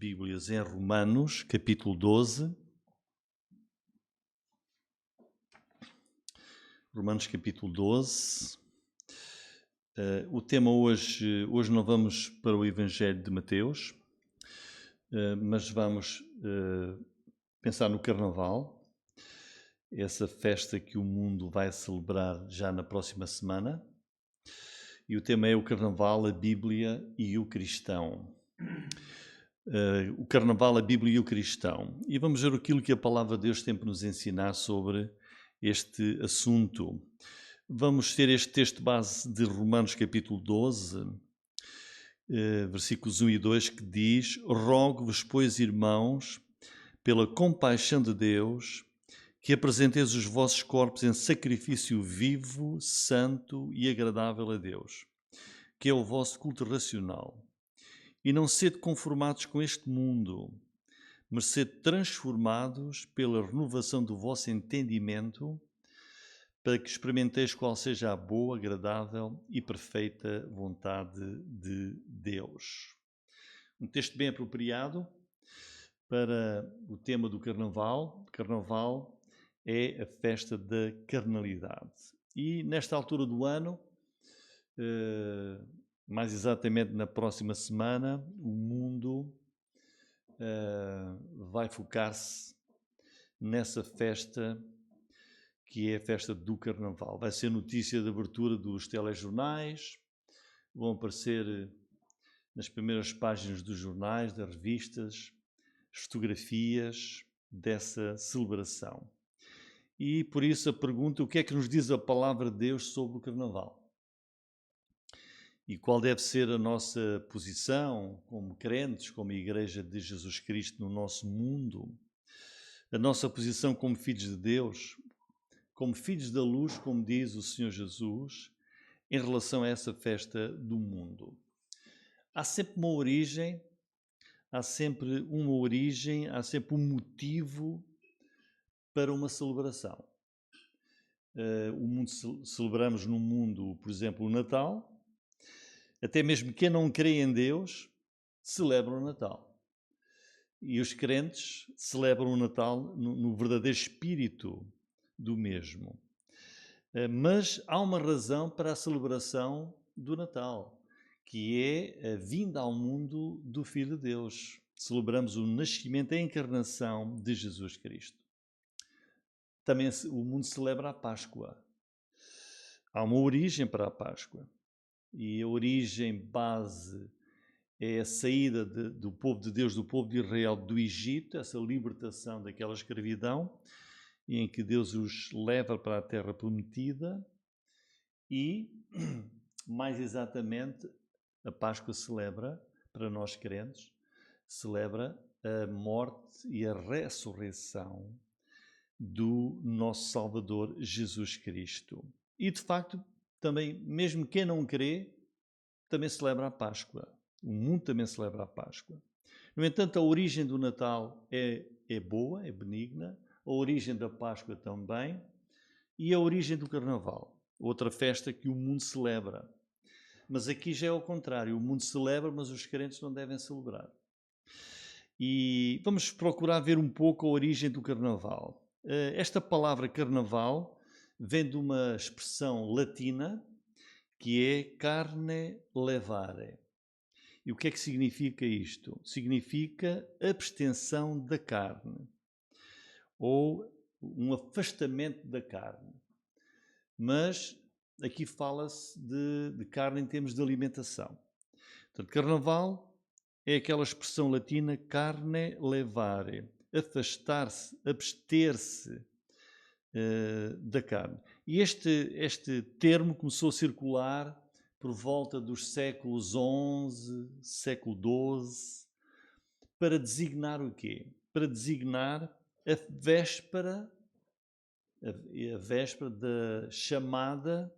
Bíblias em Romanos, capítulo 12. Romanos, capítulo 12. O tema hoje não vamos para o Evangelho de Mateus, mas vamos pensar no Carnaval, essa festa que o mundo vai celebrar já na próxima semana. E o tema é o Carnaval, a Bíblia e o Cristão. O Carnaval, a Bíblia e o Cristão. E vamos ver aquilo que a Palavra de Deus tem para nos ensinar sobre este assunto. Vamos ter este texto base de Romanos capítulo 12, versículos 1 e 2, que diz: Rogo-vos, pois, irmãos, pela compaixão de Deus, que apresenteis os vossos corpos em sacrifício vivo, santo e agradável a Deus, que é o vosso culto racional. E não sede conformados com este mundo, mas sede transformados pela renovação do vosso entendimento, para que experimenteis qual seja a boa, agradável e perfeita vontade de Deus. Um texto bem apropriado para o tema do Carnaval. Carnaval é a festa da carnalidade. E nesta altura do ano, mais exatamente na próxima semana, o mundo vai focar-se nessa festa que é a festa do Carnaval. Vai ser notícia de abertura dos telejornais, vão aparecer nas primeiras páginas dos jornais, das revistas, fotografias dessa celebração. E por isso a pergunta: o que é que nos diz a Palavra de Deus sobre o Carnaval? E qual deve ser a nossa posição como crentes, como Igreja de Jesus Cristo no nosso mundo? A nossa posição como filhos de Deus, como filhos da luz, como diz o Senhor Jesus, em relação a essa festa do mundo. Há sempre uma origem, há sempre um motivo para uma celebração. Celebramos no mundo, por exemplo, o Natal. Até mesmo quem não crê em Deus celebra o Natal. E os crentes celebram o Natal no verdadeiro espírito do mesmo. Mas há uma razão para a celebração do Natal, que é a vinda ao mundo do Filho de Deus. Celebramos o nascimento, a encarnação de Jesus Cristo. Também o mundo celebra a Páscoa. Há uma origem para a Páscoa. E a origem base é a saída do povo de Deus, do povo de Israel, do Egito, essa libertação daquela escravidão, em que Deus os leva para a terra prometida. E, mais exatamente, a Páscoa celebra, para nós crentes, celebra a morte e a ressurreição do nosso Salvador Jesus Cristo. E, de facto, também, mesmo quem não crê, também celebra a Páscoa. O mundo também celebra a Páscoa. No entanto, a origem do Natal é boa, é benigna, a origem da Páscoa também, e a origem do Carnaval, outra festa que o mundo celebra. Mas aqui já é ao contrário, o mundo celebra, mas os crentes não devem celebrar. E vamos procurar ver um pouco a origem do Carnaval. Esta palavra Carnaval vem de uma expressão latina que é carne levare. E o que é que significa isto? Significa abstenção da carne, ou um afastamento da carne. Mas aqui fala-se de carne em termos de alimentação. Portanto, Carnaval é aquela expressão latina carne levare, afastar-se, abster-se da carne. E este termo começou a circular por volta dos séculos XI, século XII, para designar o quê? Para designar a véspera da chamada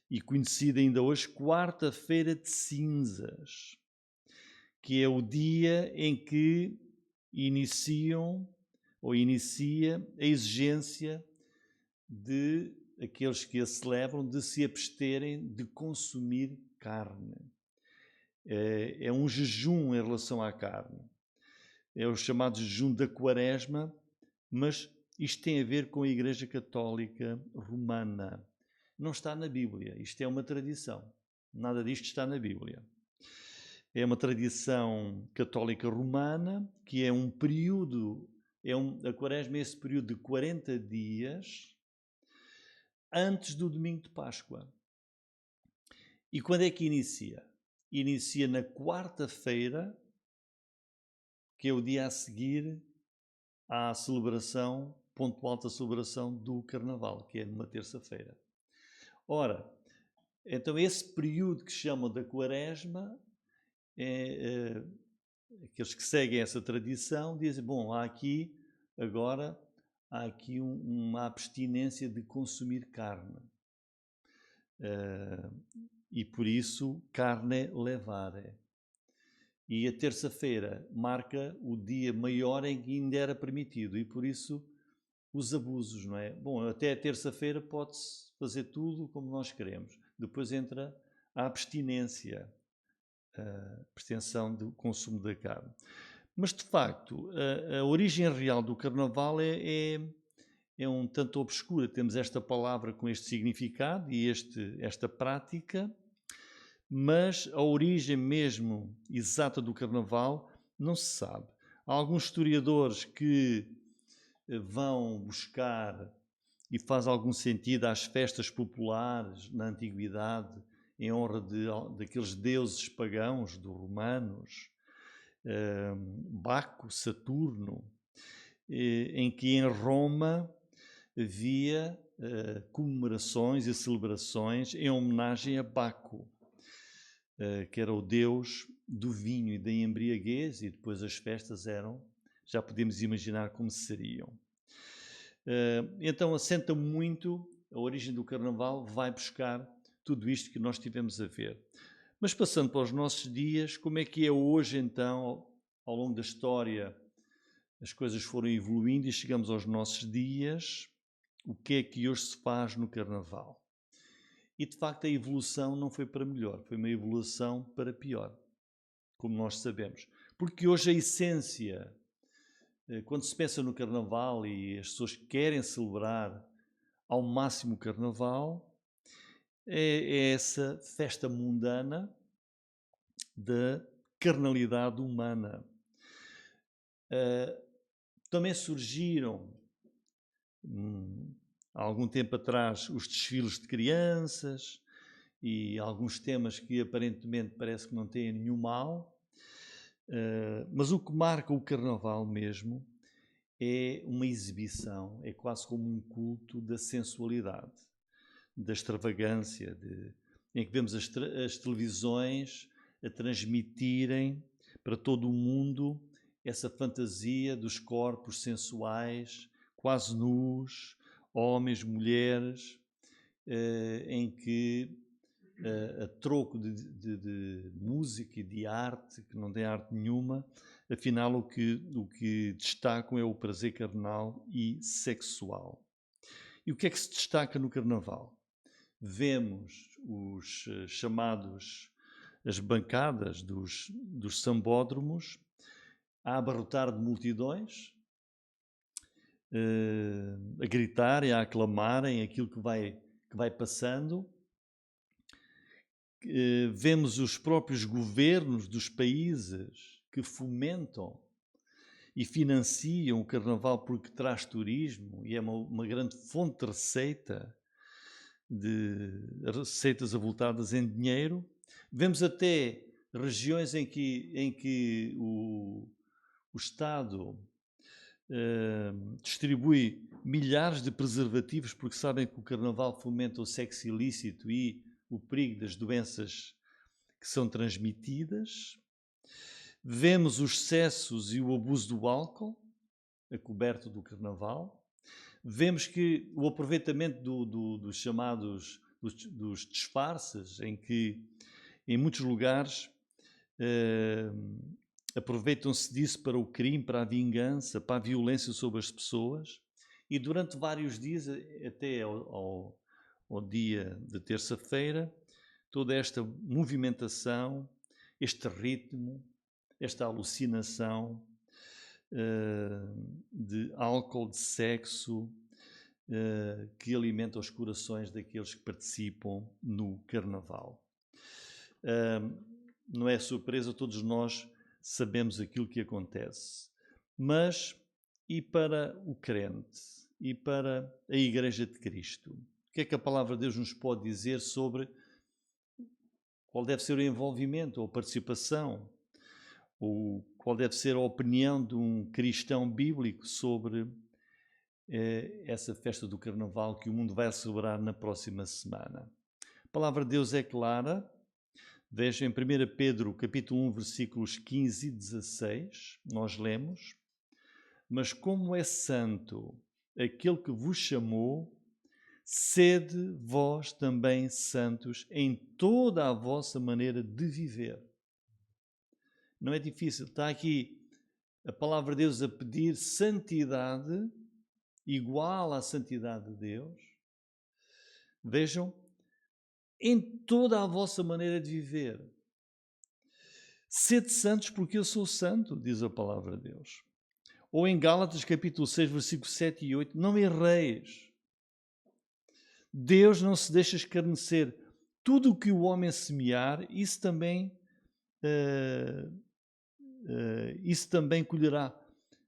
e conhecida ainda hoje Quarta-feira de Cinzas, que é o dia em que inicia a exigência de aqueles que a celebram de se absterem de consumir carne. É um jejum em relação à carne. é o chamado jejum da Quaresma, mas isto tem a ver com a Igreja Católica Romana. Não está na Bíblia, isto é uma tradição. Nada disto está na Bíblia. É uma tradição católica romana, que é um período, a Quaresma é esse período de 40 dias antes do domingo de Páscoa. E quando é que inicia? Inicia na quarta-feira, que é o dia a seguir à celebração, ponto alto da celebração do Carnaval, que é numa terça-feira. Ora, então esse período que chamam da Quaresma, aqueles que seguem essa tradição dizem, bom, há aqui uma abstinência de consumir carne. E por isso, carne levare. E a terça-feira marca o dia maior em que ainda era permitido, e por isso os abusos, não é? Bom, até a terça-feira pode-se fazer tudo como nós queremos. Depois entra a abstinência, a abstenção do consumo da carne. Mas, de facto, a origem real do Carnaval é um tanto obscura. Temos esta palavra com este significado e esta prática, mas a origem mesmo exata do Carnaval não se sabe. Há alguns historiadores que vão buscar, e faz algum sentido, às festas populares na Antiguidade, em honra daqueles deuses pagãos, dos romanos, Baco, Saturno, em que em Roma havia comemorações e celebrações em homenagem a Baco, que era o deus do vinho e da embriaguez, e depois as festas já podemos imaginar como seriam. Então assenta muito, a origem do Carnaval vai buscar tudo isto que nós tivemos a ver. Mas passando para os nossos dias, como é que é hoje então, ao longo da história, as coisas foram evoluindo e chegamos aos nossos dias, o que é que hoje se faz no Carnaval? E de facto a evolução não foi para melhor, foi uma evolução para pior, como nós sabemos. Porque hoje a essência, quando se pensa no Carnaval e as pessoas querem celebrar ao máximo o Carnaval, é essa festa mundana da carnalidade humana. Também surgiram, há algum tempo atrás, os desfiles de crianças e alguns temas que aparentemente parece que não têm nenhum mal, mas o que marca o Carnaval mesmo é uma exibição, é quase como um culto da sensualidade, da extravagância, em que vemos as televisões a transmitirem para todo o mundo essa fantasia dos corpos sensuais, quase nus, homens, mulheres, em que a troco de música e de arte, que não tem arte nenhuma, afinal o que destacam é o prazer carnal e sexual. E o que é que se destaca no Carnaval? Vemos os chamados, as bancadas dos sambódromos a abarrotar de multidões, a gritarem, a aclamarem aquilo que vai passando. Vemos os próprios governos dos países que fomentam e financiam o Carnaval porque traz turismo e é uma grande fonte de receitas avultadas em dinheiro. Vemos até regiões em que o Estado distribui milhares de preservativos porque sabem que o Carnaval fomenta o sexo ilícito e o perigo das doenças que são transmitidas. Vemos os excessos e o abuso do álcool, a coberto do Carnaval. Vemos que o aproveitamento dos chamados dos disfarces, em que em muitos lugares aproveitam-se disso para o crime, para a vingança, para a violência sobre as pessoas, e durante vários dias, até ao dia de terça-feira, toda esta movimentação, este ritmo, esta alucinação, de álcool, de sexo, que alimenta os corações daqueles que participam no Carnaval. Não é surpresa, todos nós sabemos aquilo que acontece. Mas e para o crente? E para a Igreja de Cristo? O que é que a Palavra de Deus nos pode dizer sobre qual deve ser o envolvimento ou a participação? Ou qual deve ser a opinião de um cristão bíblico sobre essa festa do Carnaval que o mundo vai celebrar na próxima semana? A Palavra de Deus é clara. Vejam em 1 Pedro capítulo 1, versículos 15 e 16, nós lemos: mas como é santo aquele que vos chamou, sede vós também santos em toda a vossa maneira de viver. Não é difícil, está aqui a Palavra de Deus a pedir santidade igual à santidade de Deus. Vejam, em toda a vossa maneira de viver. Sede santos porque eu sou santo, diz a Palavra de Deus. Ou em Gálatas capítulo 6, versículos 7 e 8, não erreis. Deus não se deixa escarnecer. Tudo o que o homem semear, isso também colherá.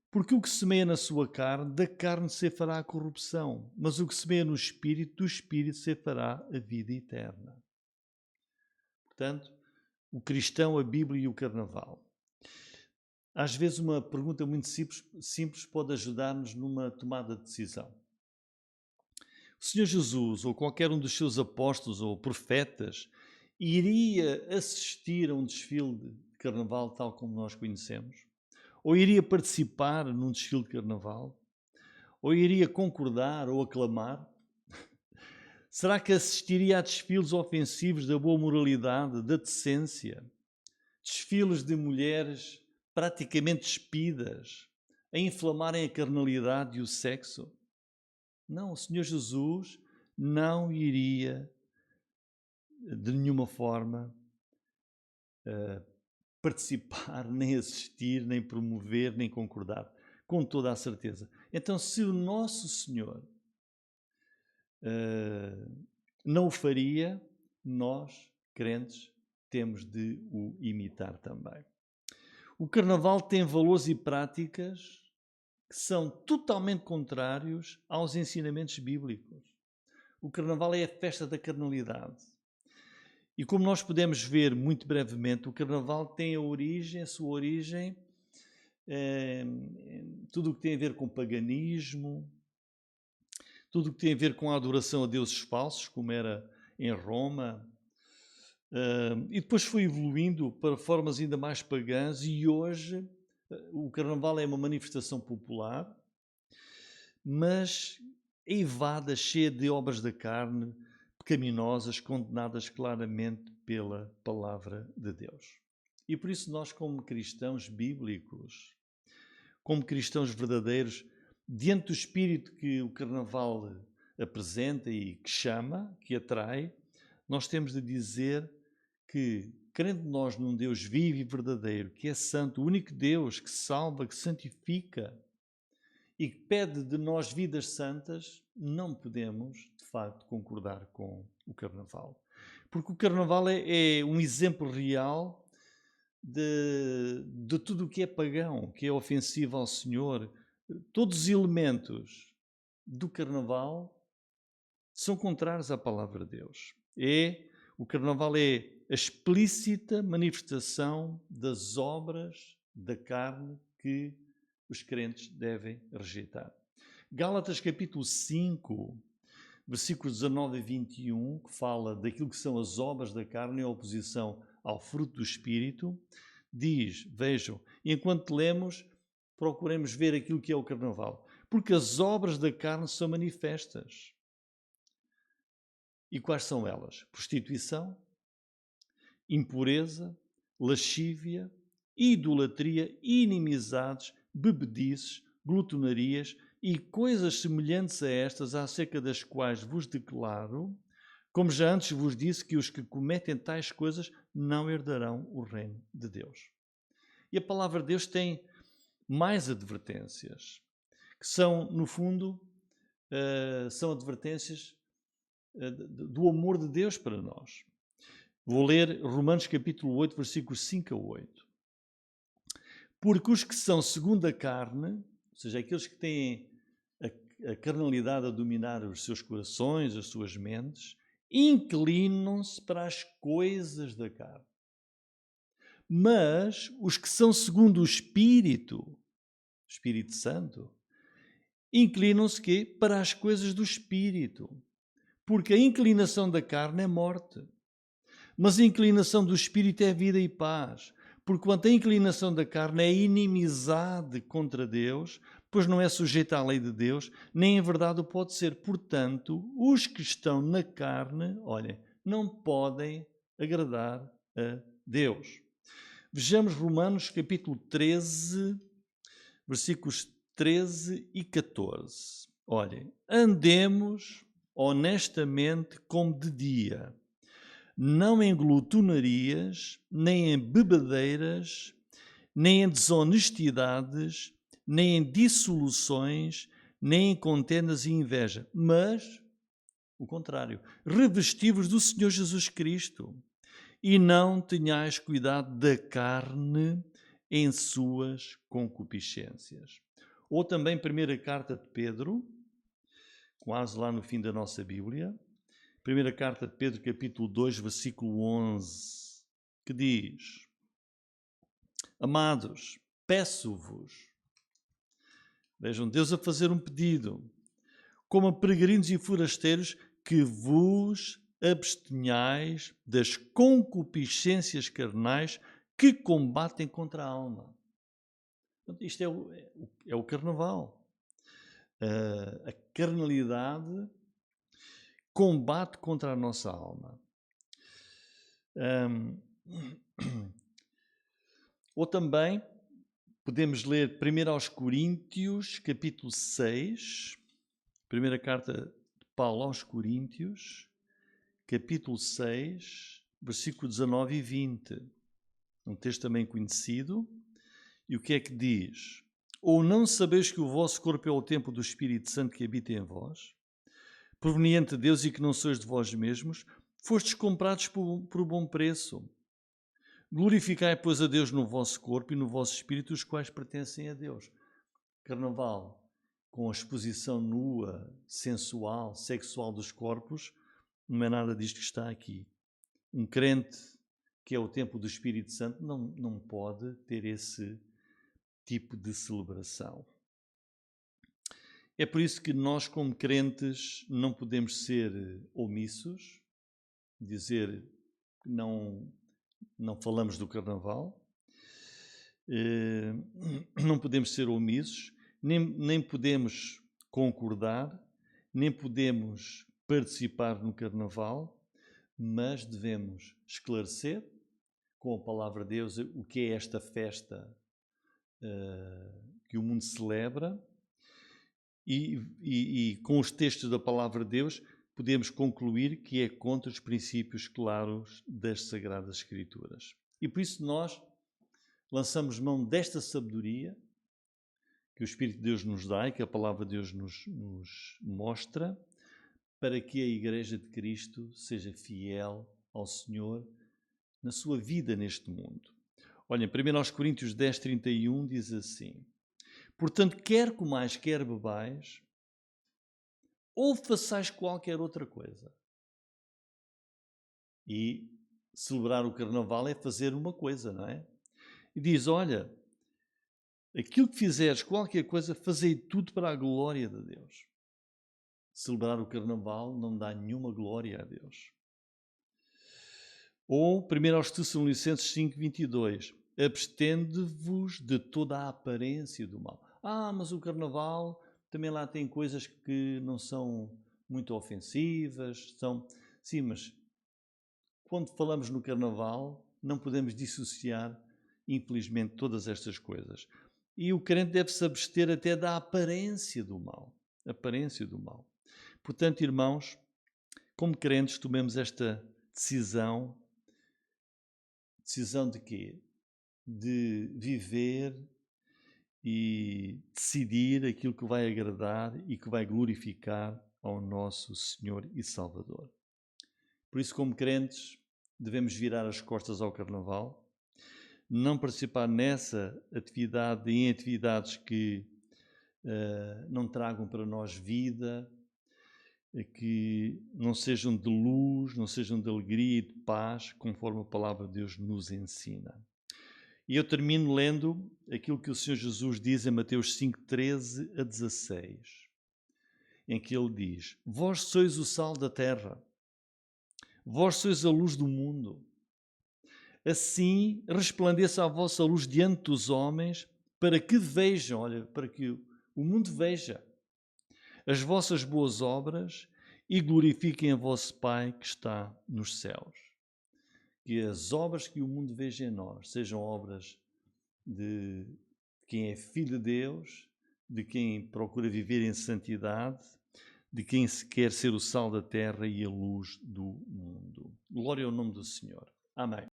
Porque o que semeia na sua carne, da carne se fará a corrupção, mas o que semeia no Espírito, do Espírito se fará a vida eterna. Portanto, o cristão, a Bíblia e o Carnaval. Às vezes uma pergunta muito simples pode ajudar-nos numa tomada de decisão. O Senhor Jesus, ou qualquer um dos seus apóstolos ou profetas, iria assistir a um desfile de Carnaval tal como nós conhecemos? Ou iria participar num desfile de Carnaval? Ou iria concordar ou aclamar? Será que assistiria a desfiles ofensivos da boa moralidade, da decência? Desfiles de mulheres praticamente despidas, a inflamarem a carnalidade e o sexo? Não, o Senhor Jesus não iria de nenhuma forma participar, nem assistir, nem promover, nem concordar, com toda a certeza. Então, se o nosso Senhor não o faria, nós, crentes, temos de o imitar também. O Carnaval tem valores e práticas que são totalmente contrários aos ensinamentos bíblicos. O Carnaval é a festa da carnalidade. E como nós podemos ver muito brevemente, o Carnaval tem a sua origem, tudo o que tem a ver com paganismo, tudo o que tem a ver com a adoração a deuses falsos, como era em Roma, e depois foi evoluindo para formas ainda mais pagãs, e hoje o Carnaval é uma manifestação popular, mas eivada, cheia de obras da carne, pecaminosas, condenadas claramente pela Palavra de Deus. E por isso nós, como cristãos bíblicos, como cristãos verdadeiros, diante do espírito que o Carnaval apresenta e que chama, que atrai, nós temos de dizer que, crendo nós num Deus vivo e verdadeiro, que é santo, o único Deus que salva, que santifica e que pede de nós vidas santas, não podemos, de facto, concordar com o Carnaval. Porque o Carnaval é um exemplo real de tudo o que é pagão, que é ofensivo ao Senhor. Todos os elementos do Carnaval são contrários à Palavra de Deus. O Carnaval é a explícita manifestação das obras da carne que os crentes devem rejeitar. Gálatas capítulo 5, versículos 19 a 21, que fala daquilo que são as obras da carne em oposição ao fruto do Espírito, diz, vejam, enquanto lemos, procuremos ver aquilo que é o Carnaval, porque as obras da carne são manifestas. E quais são elas? Prostituição, impureza, lascívia, idolatria, inimizades, bebedices, glutonarias e coisas semelhantes a estas, acerca das quais vos declaro, como já antes vos disse, que os que cometem tais coisas não herdarão o reino de Deus. E a palavra de Deus tem mais advertências, que são, no fundo, são advertências do amor de Deus para nós. Vou ler Romanos capítulo 8, versículos 5 a 8. Porque os que são segundo a carne, ou seja, aqueles que têm a carnalidade a dominar os seus corações, as suas mentes, inclinam-se para as coisas da carne. Mas os que são segundo o Espírito Santo, inclinam-se quê? Para as coisas do Espírito. Porque a inclinação da carne é morte, mas a inclinação do Espírito é vida e paz. Porquanto a inclinação da carne é inimizade contra Deus, pois não é sujeita à lei de Deus, nem em verdade o pode ser. Portanto, os que estão na carne, olhem, não podem agradar a Deus. Vejamos Romanos capítulo 13, versículos 13 e 14. Olhem, andemos honestamente como de dia, não em glutonarias, nem em bebedeiras, nem em desonestidades, nem em dissoluções, nem em contendas e inveja, mas, o contrário, revesti-vos do Senhor Jesus Cristo, e não tenhais cuidado da carne em suas concupiscências. Ou também primeira carta de Pedro, quase lá no fim da nossa Bíblia, primeira carta de Pedro, capítulo 2, versículo 11, que diz: Amados, peço-vos, vejam, Deus a fazer um pedido, como a peregrinos e forasteiros, que vos abstenhais das concupiscências carnais que combatem contra a alma. Isto é o carnaval. A carnalidade combate contra a nossa alma. Ou também podemos ler 1 aos Coríntios, capítulo 6, primeira carta de Paulo aos Coríntios, capítulo 6, versículo 19 e 20. Um texto também conhecido. E o que é que diz? Ou não sabeis que o vosso corpo é o templo do Espírito Santo que habita em vós, proveniente de Deus e que não sois de vós mesmos, fostes comprados por bom preço. Glorificai, pois, a Deus no vosso corpo e no vosso espírito, os quais pertencem a Deus. Carnaval, com a exposição nua, sensual, sexual dos corpos, não é nada disto que está aqui. Um crente que é o templo do Espírito Santo não pode ter esse tipo de celebração. É por isso que nós, como crentes, não podemos ser omissos, dizer que não falamos do carnaval, não podemos ser omissos, nem podemos concordar, nem podemos participar no carnaval, mas devemos esclarecer com a palavra de Deus o que é esta festa que o mundo celebra e com os textos da palavra de Deus podemos concluir que é contra os princípios claros das Sagradas Escrituras. E por isso nós lançamos mão desta sabedoria que o Espírito de Deus nos dá e que a palavra de Deus nos mostra, para que a Igreja de Cristo seja fiel ao Senhor na sua vida neste mundo. Olhem, 1 Coríntios 10, 31 diz assim: Portanto, quer comais, quer bebais, ou façais qualquer outra coisa. E celebrar o carnaval é fazer uma coisa, não é? E diz, olha, aquilo que fizeres, qualquer coisa, fazei tudo para a glória de Deus. Celebrar o carnaval não dá nenhuma glória a Deus. Ou 1 aos Tessalonicenses 5, 22. Abstende-vos de toda a aparência do mal. Mas o carnaval também lá tem coisas que não são muito ofensivas. Sim, mas quando falamos no carnaval, não podemos dissociar, infelizmente, todas estas coisas. E o crente deve-se abster até da aparência do mal. Aparência do mal. Portanto, irmãos, como crentes, tomemos esta decisão. Decisão de quê? De viver e decidir aquilo que vai agradar e que vai glorificar ao nosso Senhor e Salvador. Por isso, como crentes, devemos virar as costas ao Carnaval, não participar nessa atividade e em atividades que não tragam para nós vida, que não sejam de luz, não sejam de alegria e de paz, conforme a palavra de Deus nos ensina. E eu termino lendo aquilo que o Senhor Jesus diz em Mateus 5, 13 a 16, em que ele diz: Vós sois o sal da terra, vós sois a luz do mundo. Assim resplandeça a vossa luz diante dos homens, para que vejam, olha, para que o mundo veja as vossas boas obras e glorifiquem a vosso Pai que está nos céus. Que as obras que o mundo veja em nós sejam obras de quem é filho de Deus, de quem procura viver em santidade, de quem se quer ser o sal da terra e a luz do mundo. Glória ao nome do Senhor. Amém.